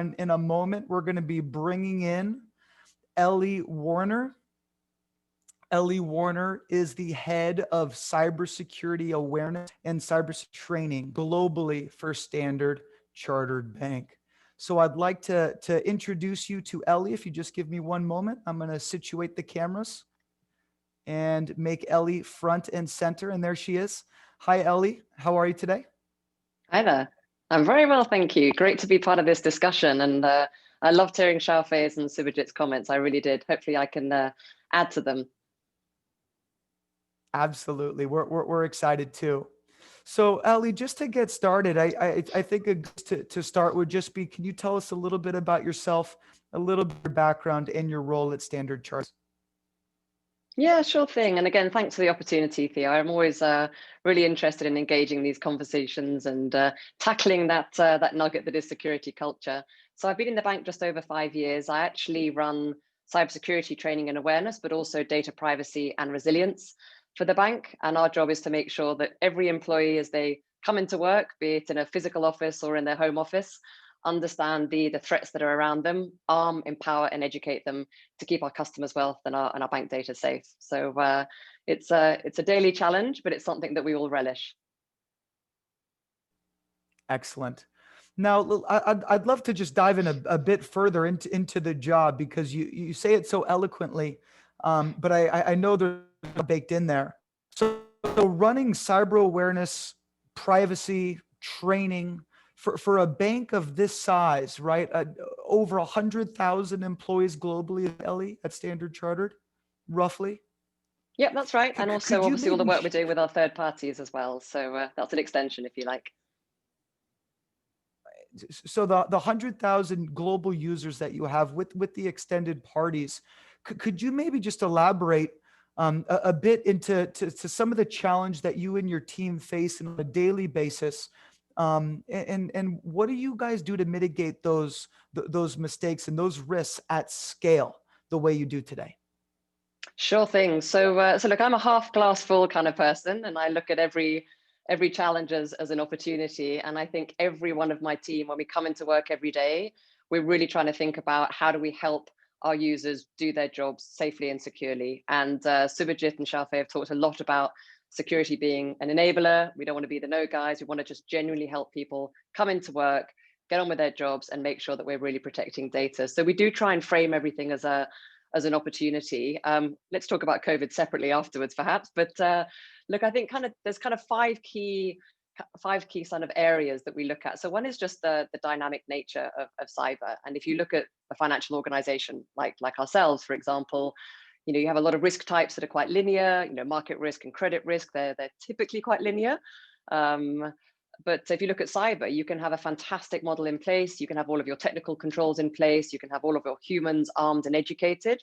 In a moment, we're going to be bringing in Ellie Warne. Ellie Warne is the head of cybersecurity awareness and cybersecurity training globally for Standard Chartered Bank. So I'd like to introduce you to Ellie. If you just give me one moment, I'm going to situate the cameras and make Ellie front and center. And there she is. Hi, Ellie. How are you today? Hi there. I'm very well, thank you. Great to be part of this discussion. And I loved hearing Xiaofei's and Subhajit's comments. I really did. Hopefully I can add to them. Absolutely. We're excited too. So Ellie, just to get started, I think to start would just be, can you tell us a little bit about yourself, a little bit of your background and your role at Standard Chartered? Yeah, sure thing. And again, thanks for the opportunity, Theo. I'm always really interested in engaging these conversations and tackling that nugget that is security culture. So I've been in the bank just over 5 years. I actually run cybersecurity training and awareness, but also data privacy and resilience for the bank. And our job is to make sure that every employee, as they come into work, be it in a physical office or in their home office, understand the threats that are around them, arm, empower, and educate them to keep our customers' wealth and our bank data safe. So it's a daily challenge, but it's something that we all relish. Excellent. Now, I'd love to just dive in a bit further into the job, because you say it so eloquently, but I know there's baked in there. So running cyber awareness, privacy, training for a bank of this size, right? Over 100,000 employees globally, Ellie, at Standard Chartered, roughly. Yep, that's right. And also, Could you obviously, all the maybe work we're doing with our third parties as well. So that's an extension, if you like. so the 100,000 global users that you have with the extended parties, could you maybe just elaborate a bit into some of the challenge that you and your team face on a daily basis, and what do you guys do to mitigate those mistakes and those risks at scale the way you do today? Sure thing. So look, I'm a half glass full kind of person, and I look at every challenge as an opportunity. And I think every one of my team, when we come into work every day, we're really trying to think about how do we help our users do their jobs safely and securely. And Subhajit and Xiaofei have talked a lot about security being an enabler. We don't want to be the no guys. We want to just genuinely help people come into work, get on with their jobs, and make sure that we're really protecting data. So we do try and frame everything as an opportunity. Let's talk about COVID separately afterwards, perhaps. But look, I think there's kind of five key sort of areas that we look at. So one is just the dynamic nature of cyber. And if you look at a financial organization like ourselves, for example, you have a lot of risk types that are quite linear. Market risk and credit risk, they're typically quite linear. But if you look at cyber, you can have a fantastic model in place. You can have all of your technical controls in place. You can have all of your humans armed and educated.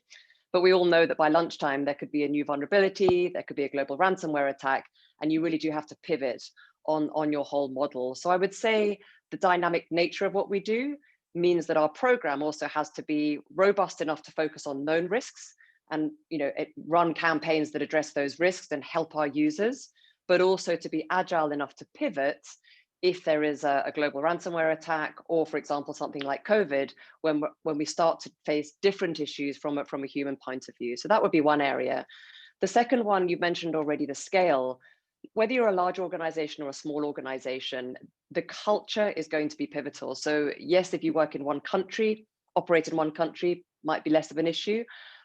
But we all know that by lunchtime, there could be a new vulnerability. There could be a global ransomware attack. And you really do have to pivot on your whole model. So I would say the dynamic nature of what we do means that our program also has to be robust enough to focus on known risks and run campaigns that address those risks and help our users, but also to be agile enough to pivot if there is a global ransomware attack, or for example, something like COVID, when we start to face different issues from a human point of view. So that would be one area. The second one, you mentioned already, the scale. Whether you're a large organization or a small organization, the culture is going to be pivotal. So yes, if you work in one country, operate in one country, might be less of an issue.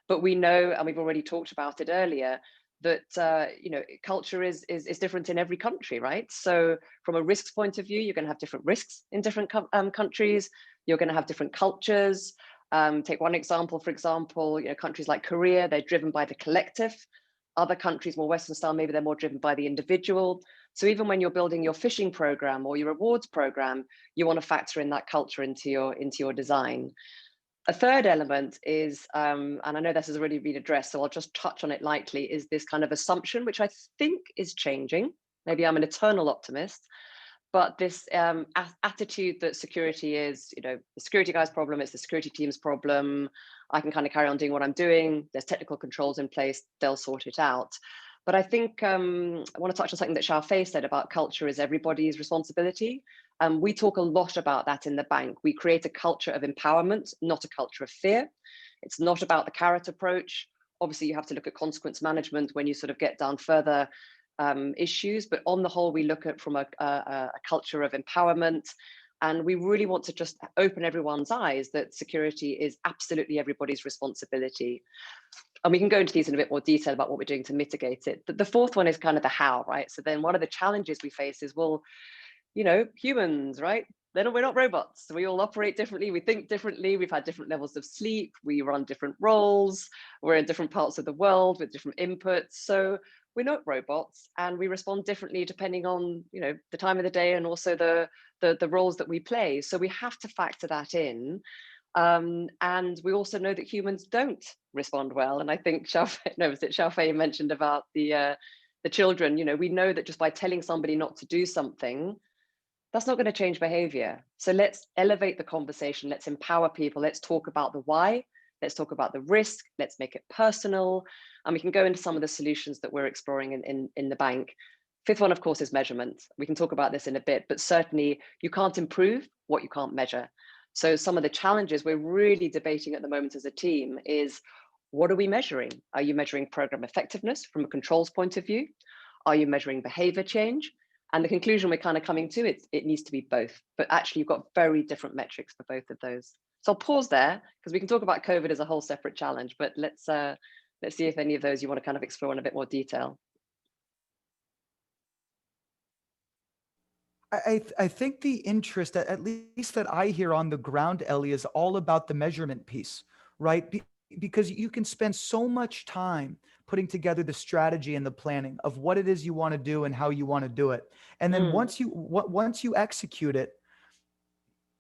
But we know, and we've already talked about it earlier, that culture is different in every country, right? So from a risks point of view, you're going to have different risks in different countries. You're going to have different cultures. Take one example, for example, countries like Korea, they're driven by the collective. Other countries, more Western style, maybe they're more driven by the individual. So even when you're building your phishing program or your rewards program, you want to factor in that culture into your design. A third element is, and I know this has already been addressed, so I'll just touch on it lightly, is this kind of assumption, which I think is changing. Maybe I'm an eternal optimist, but this attitude that security is, the security guy's problem, it's the security team's problem. I can kind of carry on doing what I'm doing. There's technical controls in place, they'll sort it out. But I think I want to touch on something that Xiaofei said about culture is everybody's responsibility. We talk a lot about that in the bank. We create a culture of empowerment, not a culture of fear. It's not about the carrot approach. Obviously, you have to look at consequence management when you sort of get down further issues. But on the whole, we look at from a culture of empowerment. And we really want to just open everyone's eyes that security is absolutely everybody's responsibility. And we can go into these in a bit more detail about what we're doing to mitigate it. The fourth one is kind of the how, right? So then one of the challenges we face is, well, you know, humans, right? We're not robots. We all operate differently. We think differently. We've had different levels of sleep. We run different roles. We're in different parts of the world with different inputs. So we're not robots, and we respond differently depending on, you know, the time of the day and also the roles that we play. So we have to factor that in. And we also know that humans don't respond well. And I think Xiaofei mentioned about the children. You know, we know that just by telling somebody not to do something, that's not going to change behavior. So let's elevate the conversation. Let's empower people. Let's talk about the why. Let's talk about the risk. Let's make it personal. And we can go into some of the solutions that we're exploring in the bank. Fifth one, of course, is measurement. We can talk about this in a bit, but certainly you can't improve what you can't measure. So some of the challenges we're really debating at the moment as a team is, what are we measuring? Are you measuring program effectiveness from a controls point of view? Are you measuring behavior change? And the conclusion we're kind of coming to, it needs to be both. But actually, you've got very different metrics for both of those. So I'll pause there because we can talk about COVID as a whole separate challenge. But let's see if any of those you want to kind of explore in a bit more detail. I think the interest, at least that I hear on the ground, Ellie, is all about the measurement piece, right? Because you can spend so much time putting together the strategy and the planning of what it is you want to do and how you want to do it. And then once you execute it,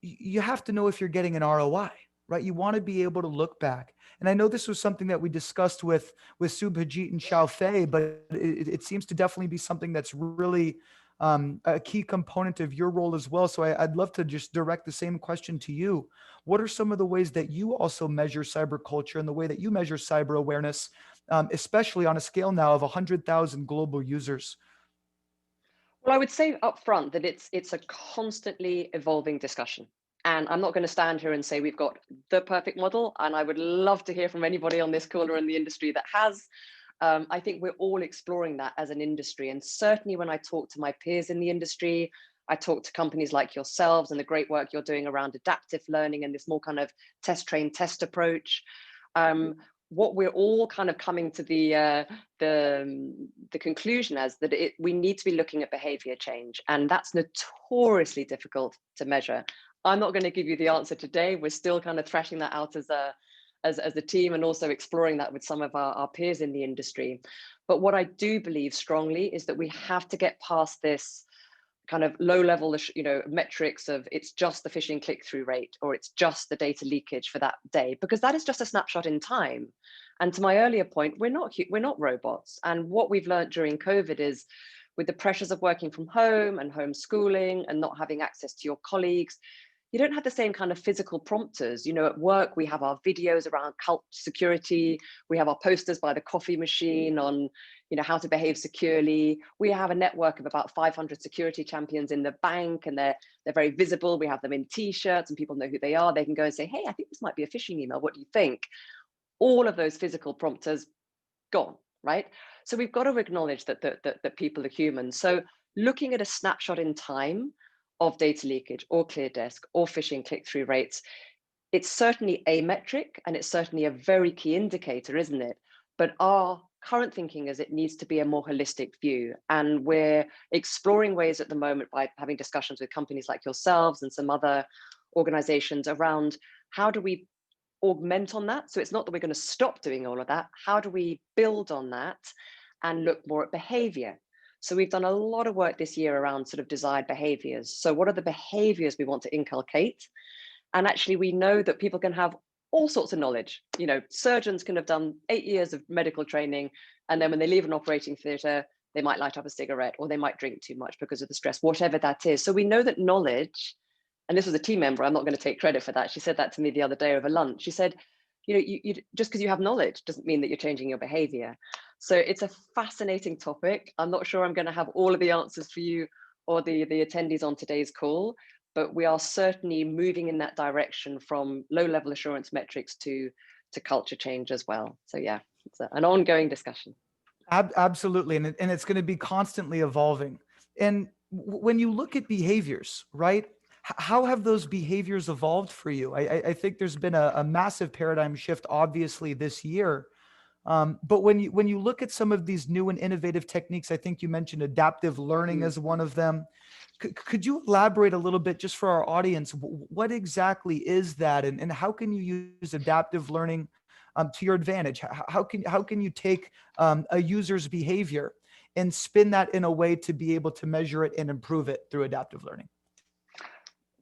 you have to know if you're getting an ROI, right? You want to be able to look back. And I know this was something that we discussed with Subhajit and Xiaofei, but it seems to definitely be something that's really a key component of your role as well. So I'd love to just direct the same question to you. What are some of the ways that you also measure cyber culture and the way that you measure cyber awareness, especially on a scale now of 100,000 global users? Well, I would say up front that it's a constantly evolving discussion. And I'm not going to stand here and say we've got the perfect model. And I would love to hear from anybody on this call or in the industry that has. I think we're all exploring that as an industry. And certainly when I talk to my peers in the industry, I talk to companies like yourselves and the great work you're doing around adaptive learning and this more kind of test, train, test approach. What we're all kind of coming to the conclusion as that we need to be looking at behavior change, and that's notoriously difficult to measure. I'm not going to give you the answer today. We're still kind of thrashing that out as a team and also exploring that with some of our peers in the industry. But what I do believe strongly is that we have to get past this kind of low level, you know, metrics of it's just the phishing click-through rate or it's just the data leakage for that day, because that is just a snapshot in time. And to my earlier point, we're not robots. And what we've learned during COVID is, with the pressures of working from home and homeschooling and not having access to your colleagues, you don't have the same kind of physical prompters. You know, at work, we have our videos around cult security. We have our posters by the coffee machine on, you know, how to behave securely. We have a network of about 500 security champions in the bank, and they're very visible. We have them in t-shirts and people know who they are. They can go and say, hey, I think this might be a phishing email. What do you think? All of those physical prompters gone, right? So we've got to acknowledge that people are human. So looking at a snapshot in time of data leakage or clear desk or phishing click-through rates, it's certainly a metric and it's certainly a very key indicator, isn't it? But our current thinking is it needs to be a more holistic view. And we're exploring ways at the moment by having discussions with companies like yourselves and some other organizations around how do we augment on that. So it's not that we're going to stop doing all of that. How do we build on that and look more at behavior? So we've done a lot of work this year around sort of desired behaviors. So what are the behaviors we want to inculcate? And actually, we know that people can have all sorts of knowledge. You know, surgeons can have done 8 years of medical training, and then when they leave an operating theatre, they might light up a cigarette or they might drink too much because of the stress, whatever that is. So we know that knowledge, and this was a team member, I'm not going to take credit for that. She said that to me the other day over lunch. She said, you just because you have knowledge doesn't mean that you're changing your behavior. So it's a fascinating topic. I'm not sure I'm going to have all of the answers for you or the attendees on today's call, but we are certainly moving in that direction from low-level assurance metrics to culture change as well. So yeah, it's an ongoing discussion. Absolutely, and it's going to be constantly evolving. And when you look at behaviors, right? How have those behaviors evolved for you? I think there's been a massive paradigm shift, obviously, this year. But when you look at some of these new and innovative techniques, I think you mentioned adaptive learning as one of them. Could you elaborate a little bit just for our audience? What exactly is that, and how can you use adaptive learning to your advantage? How can you take a user's behavior and spin that in a way to be able to measure it and improve it through adaptive learning?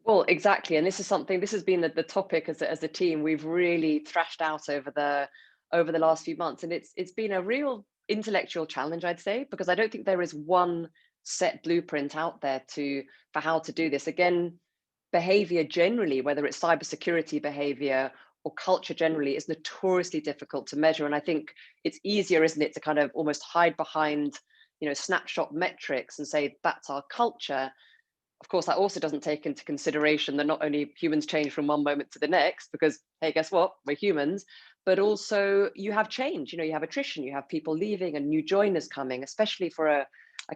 Well, exactly. And this has been the topic as a team we've really thrashed out over the last few months. And it's been a real intellectual challenge, I'd say, because I don't think there is one set blueprint out there for how to do this. Again, behavior generally, whether it's cybersecurity behavior or culture generally, is notoriously difficult to measure. And I think it's easier, isn't it, to kind of almost hide behind, snapshot metrics and say that's our culture. Of course, that also doesn't take into consideration that not only humans change from one moment to the next, because, hey, guess what? We're humans, but also you have change. You have attrition, you have people leaving and new joiners coming, especially for a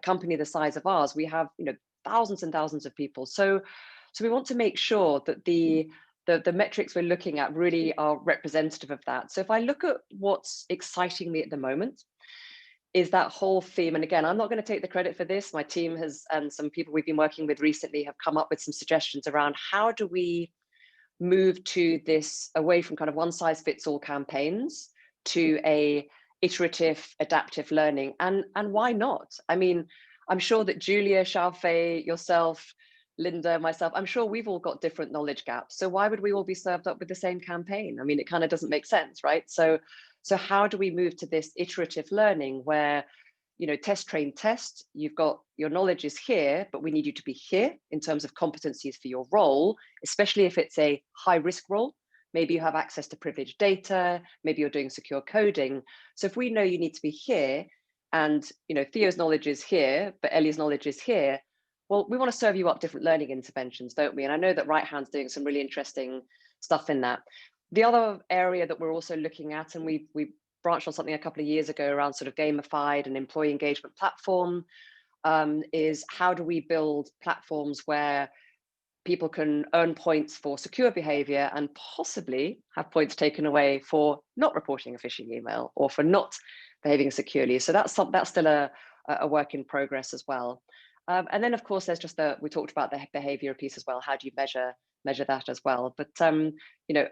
company the size of ours. We have, thousands and thousands of people. So we want to make sure that the metrics we're looking at really are representative of that. So if I look at what's exciting me at the moment, is that whole theme. And again, I'm not going to take the credit for this. My team has, and some people we've been working with recently have come up with some suggestions around how do we move to this away from kind of one size fits all campaigns to a iterative adaptive learning. And why not? I mean, I'm sure that Julia, Xiaofei, yourself, Linda, myself, I'm sure we've all got different knowledge gaps. So why would we all be served up with the same campaign? I mean, it kind of doesn't make sense, right? So how do we move to this iterative learning where, test, train, test, you've got your knowledge is here, but we need you to be here in terms of competencies for your role, especially if it's a high risk role. Maybe you have access to privileged data, maybe you're doing secure coding. So if we know you need to be here and, Theo's knowledge is here, but Ellie's knowledge is here, well, we want to serve you up different learning interventions, don't we? And I know that Right-Hand's doing some really interesting stuff in that. The other area that we're also looking at, and we branched on something a couple of years ago around sort of gamified and employee engagement platform, is how do we build platforms where people can earn points for secure behavior and possibly have points taken away for not reporting a phishing email or for not behaving securely. So that's still a work in progress as well. And then, of course, there's just we talked about the behavior piece as well. How do you measure that as well? But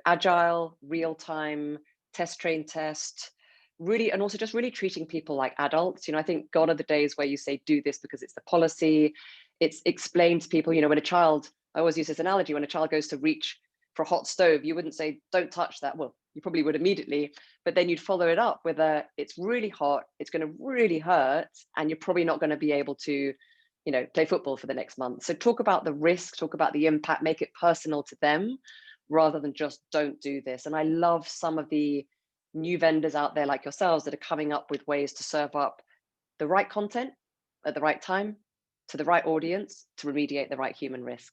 agile, real time, test, train, test, really, and also just really treating people like adults. I think gone are the days where you say do this because it's the policy. It's explained to people. When a child, I always use this analogy, when a child goes to reach for a hot stove, you wouldn't say don't touch that. Well, you probably would immediately, but then you'd follow it up with it's really hot, it's going to really hurt, and you're probably not going to be able to play football for the next month. So talk about the risk, talk about the impact, make it personal to them rather than just don't do this. And I love some of the new vendors out there like yourselves that are coming up with ways to serve up the right content at the right time to the right audience to remediate the right human risk.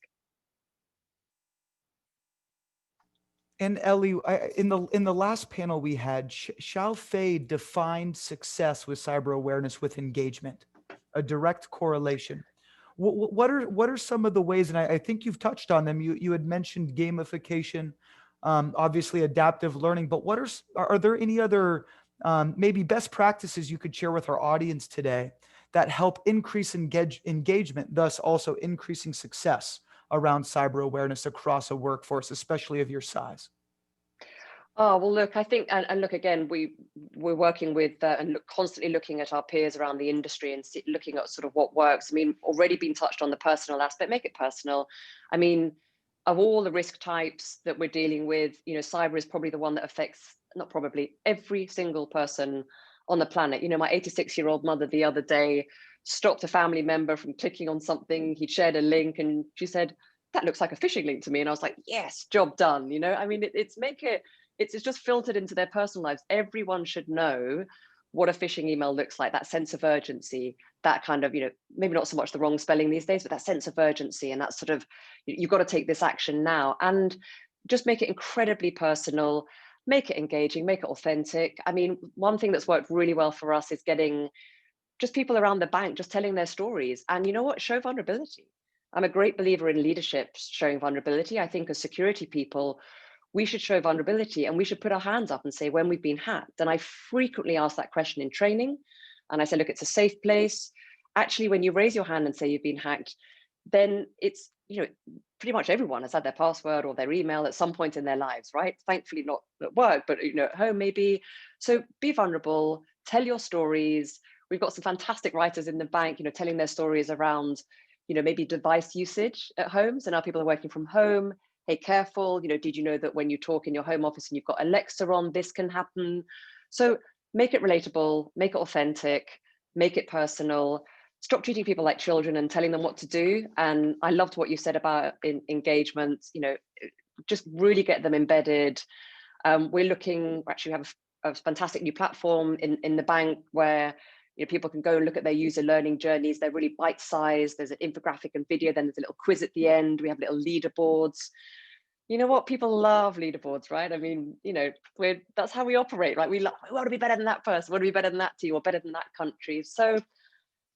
And Ellie, in the last panel we had, Xiaofei defined success with cyber awareness with engagement, a direct correlation. What are some of the ways, and I think you've touched on them. You had mentioned gamification, obviously adaptive learning, but are there any other maybe best practices you could share with our audience today that help increase engagement, thus also increasing success around cyber awareness across a workforce, especially of your size? Oh, well, look, I think, and look, again, we're working with and constantly looking at our peers around the industry and looking at sort of what works. I mean, already been touched on the personal aspect, make it personal. I mean, of all the risk types that we're dealing with, cyber is probably the one that affects, not probably, every single person on the planet. My 86-year-old mother the other day stopped a family member from clicking on something. He'd shared a link and she said, that looks like a phishing link to me. And I was like, yes, job done. I mean, it's make it it's just filtered into their personal lives. Everyone should know what a phishing email looks like, that sense of urgency, that kind of, maybe not so much the wrong spelling these days, but that sense of urgency and that sort of, you've got to take this action now, and just make it incredibly personal, make it engaging, make it authentic. I mean, one thing that's worked really well for us is getting just people around the bank just telling their stories. And you know what? Show vulnerability. I'm a great believer in leadership showing vulnerability. I think as security people, we should show vulnerability, and we should put our hands up and say when we've been hacked. And I frequently ask that question in training. And I say, look, it's a safe place. Actually, when you raise your hand and say you've been hacked, then it's, pretty much everyone has had their password or their email at some point in their lives, right? Thankfully not at work, but at home maybe. So be vulnerable, tell your stories. We've got some fantastic writers in the bank, telling their stories around, maybe device usage at home. So now people are working from home. Hey, careful, did you know that when you talk in your home office and you've got Alexa on, this can happen? So make it relatable, make it authentic, make it personal. Stop treating people like children and telling them what to do. And I loved what you said about engagement, just really get them embedded. We have a fantastic new platform in the bank where people can go and look at their user learning journeys. They're really bite-sized. There's an infographic and video, then there's a little quiz at the end. We have little leaderboards. You know what? People love leaderboards, right? I mean, that's how we operate, right? We want to be better than that person, we want to be better than that team, or better than that country. So,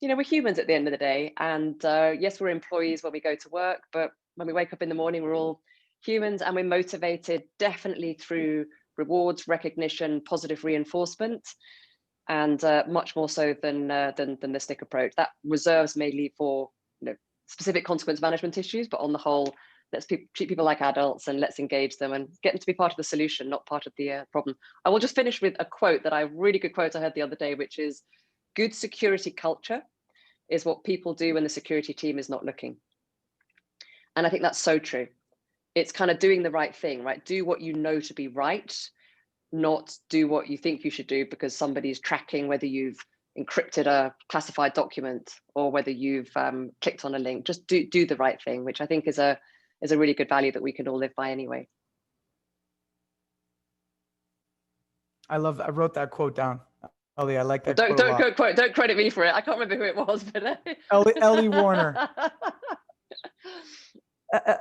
we're humans at the end of the day. And yes, we're employees when we go to work, but when we wake up in the morning, we're all humans, and we're motivated definitely through rewards, recognition, positive reinforcement, and much more so than the stick approach. That reserves mainly for specific consequence management issues, but on the whole, let's treat people like adults and let's engage them and get them to be part of the solution, not part of the problem. I will just finish with a quote really good quote I heard the other day, which is, good security culture is what people do when the security team is not looking. And I think that's so true. It's kind of doing the right thing, right? Do what you know to be right, not do what you think you should do because somebody's tracking whether you've encrypted a classified document or whether you've clicked on a link. Just do the right thing, which I think is a really good value that we can all live by anyway. I wrote that quote down. Ellie, I like that quote a lot. Don't credit me for it. I can't remember who it was, but Ellie Warne.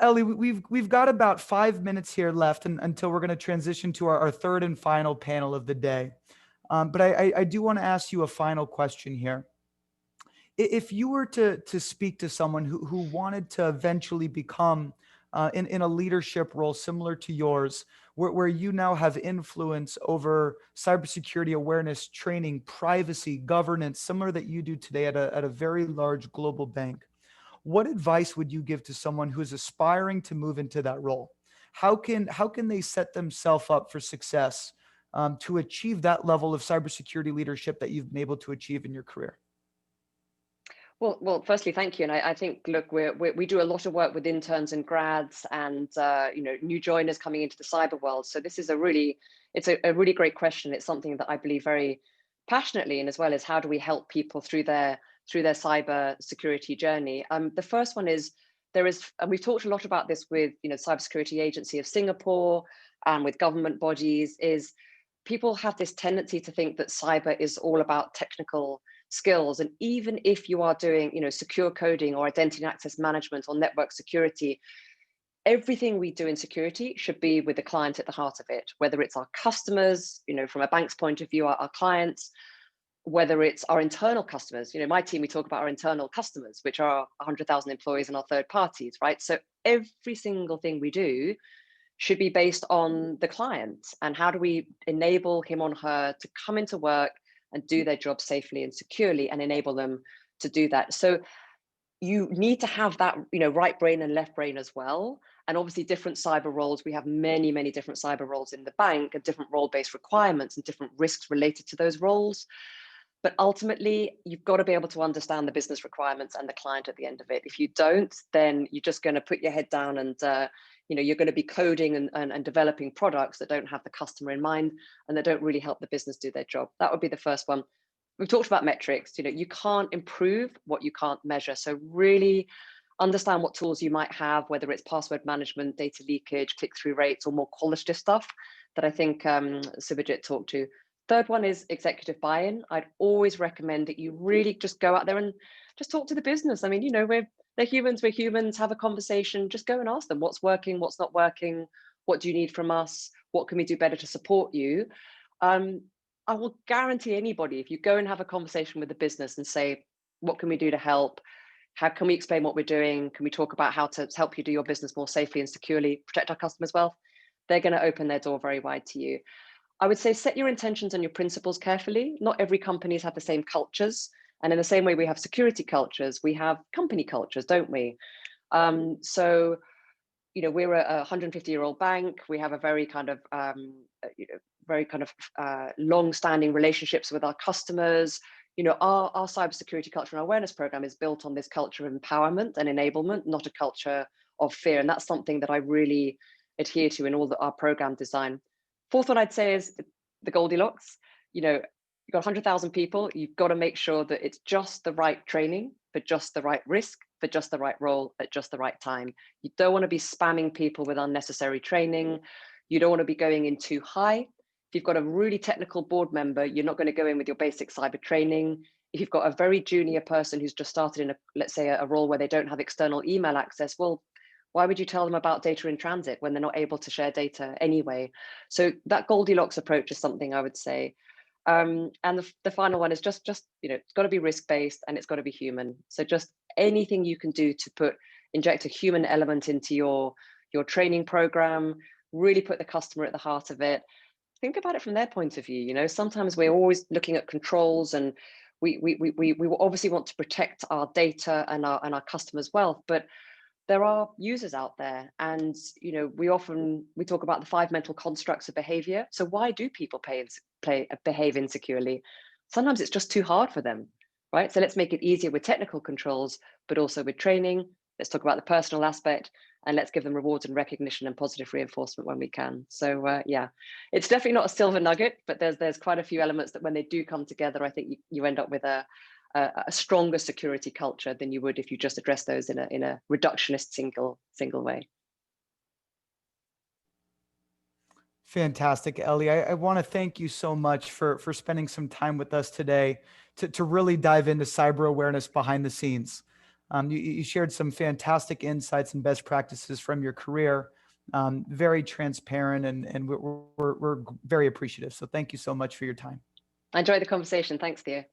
Ellie, we've got about 5 minutes here left until we're going to transition to our third and final panel of the day. But I do want to ask you a final question here. If you were to speak to someone who wanted to eventually become in a leadership role similar to yours, where you now have influence over cybersecurity awareness, training, privacy, governance, similar that you do today at a very large global bank, what advice would you give to someone who is aspiring to move into that role? How can they set themselves up for success to achieve that level of cybersecurity leadership that you've been able to achieve in your career? Well, firstly, thank you. And I think, look, we do a lot of work with interns and grads and, new joiners coming into the cyber world. So this is a really great question. It's something that I believe very passionately in, as well as how do we help people through their cyber security journey. The first one is and we've talked a lot about this with, Cybersecurity Agency of Singapore and with government bodies, is people have this tendency to think that cyber is all about technical skills. And even if you are doing, secure coding or identity and access management or network security, everything we do in security should be with the client at the heart of it, whether it's our customers, from a bank's point of view, our clients, whether it's our internal customers. My team, we talk about our internal customers, which are 100,000 employees and our third parties, right? So every single thing we do should be based on the client and how do we enable him or her to come into work and do their job safely and securely and enable them to do that. So you need to have that, right brain and left brain as well. And obviously different cyber roles, we have many, many different cyber roles in the bank and different role-based requirements and different risks related to those roles. But ultimately, you've got to be able to understand the business requirements and the client at the end of it. If you don't, then you're just going to put your head down and you're going to be coding and developing products that don't have the customer in mind and that don't really help the business do their job. That would be the first one. We've talked about metrics. You can't improve what you can't measure. So really understand what tools you might have, whether it's password management, data leakage, click-through rates, or more qualitative stuff that I think Subhajit talked to. Third one is executive buy-in. I'd always recommend that you really just go out there and just talk to the business. I mean, you know, they're humans, we're humans, have a conversation, just go and ask them what's working, what's not working, what do you need from us, what can we do better to support you? I will guarantee anybody, if you go and have a conversation with the business and say, what can we do to help? How can we explain what we're doing? Can we talk about how to help you do your business more safely and securely, protect our customers' wealth? They're going to open their door very wide to you. I would say set your intentions and your principles carefully. Not every company's have the same cultures. And in the same way we have security cultures, we have company cultures, don't we? So, you know, we're a 150-year-old bank. We have a very kind of, long-standing relationships with our customers. You know, our cybersecurity culture and awareness program is built on this culture of empowerment and enablement, not a culture of fear. And that's something that I really adhere to in all our program design. Fourth one I'd say is the Goldilocks. You know, you've got 100,000 people, you've got to make sure that it's just the right training, for just the right risk, for just the right role, at just the right time. You don't want to be spamming people with unnecessary training. You don't want to be going in too high. If you've got a really technical board member, you're not going to go in with your basic cyber training. If you've got a very junior person who's just started in a, let's say, a role where they don't have external email access, well, why would you tell them about data in transit when they're not able to share data anyway? So that Goldilocks approach is something I would say. And the final one is just, you know, it's got to be risk-based and it's got to be human. So just anything you can do to inject a human element into your training program, really put the customer at the heart of it. Think about it from their point of view. You know, sometimes we're always looking at controls, and we obviously want to protect our data and our customers' wealth, but there are users out there, and you know, we talk about the 5 mental constructs of behavior. So why do people behave insecurely? Sometimes it's just too hard for them, right? So let's make it easier with technical controls, but also with training. Let's talk about the personal aspect, and let's give them rewards and recognition and positive reinforcement when we can. So yeah, it's definitely not a silver nugget, but there's quite a few elements that when they do come together, I think you end up with a stronger security culture than you would if you just address those in a reductionist single way. Fantastic, Ellie. I want to thank you so much for spending some time with us today to really dive into cyber awareness behind the scenes. You shared some fantastic insights and best practices from your career, very transparent, and we're very appreciative. So thank you so much for your time. I enjoyed the conversation. Thanks, Theo.